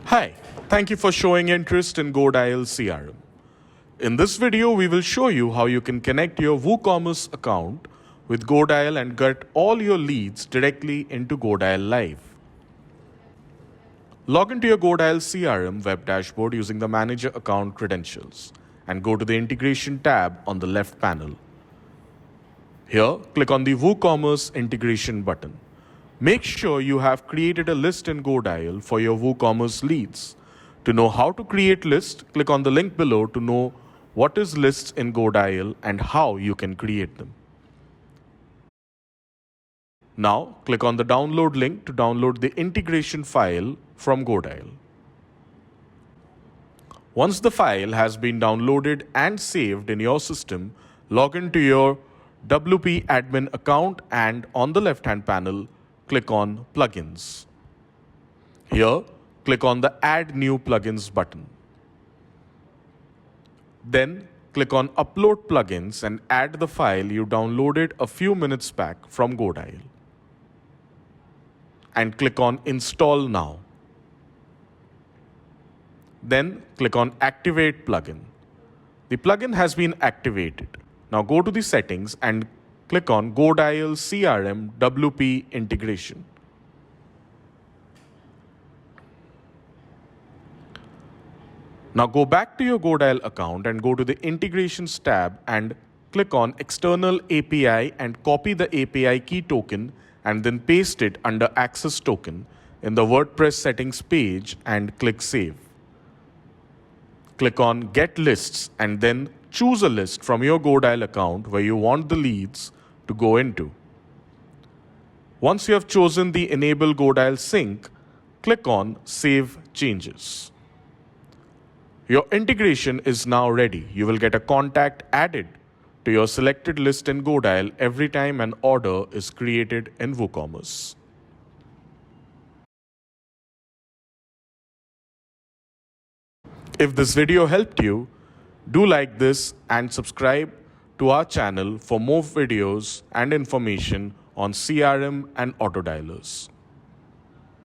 Hi, thank you for showing interest in GoDial CRM. In this video, we will show you how you can connect your WooCommerce account with GoDial and get all your leads directly into GoDial Live. Log into your GoDial CRM web dashboard using the Manager Account credentials and go to the Integration tab on the left panel. Here, click on the WooCommerce Integration button. Make sure you have created a list in GoDial for your WooCommerce leads. To know how to create lists, click on the link below to know what is lists in GoDial and how you can create them. Now, click on the download link to download the integration file from GoDial. Once the file has been downloaded and saved in your system, log into your WP admin account and on the left-hand panel, click on Plugins. Here, click on the Add New Plugins button. Then, click on Upload Plugins and add the file you downloaded a few minutes back from GoDial. And click on Install Now. Then, click on Activate Plugin. The plugin has been activated. Now go to the settings and click on GoDial CRM WP integration. Now go back to your GoDial account and go to the Integrations tab and click on External API and copy the API key token and then paste it under Access Token in the WordPress settings page and click Save. Click on Get Lists and then choose a list from your GoDial account where you want the leads to go into. Once you have chosen the Enable GoDial Sync, click on Save Changes. Your integration is now ready. You will get a contact added to your selected list in GoDial every time an order is created in WooCommerce. If this video helped you, do like this and subscribe to our channel for more videos and information on CRM and autodialers.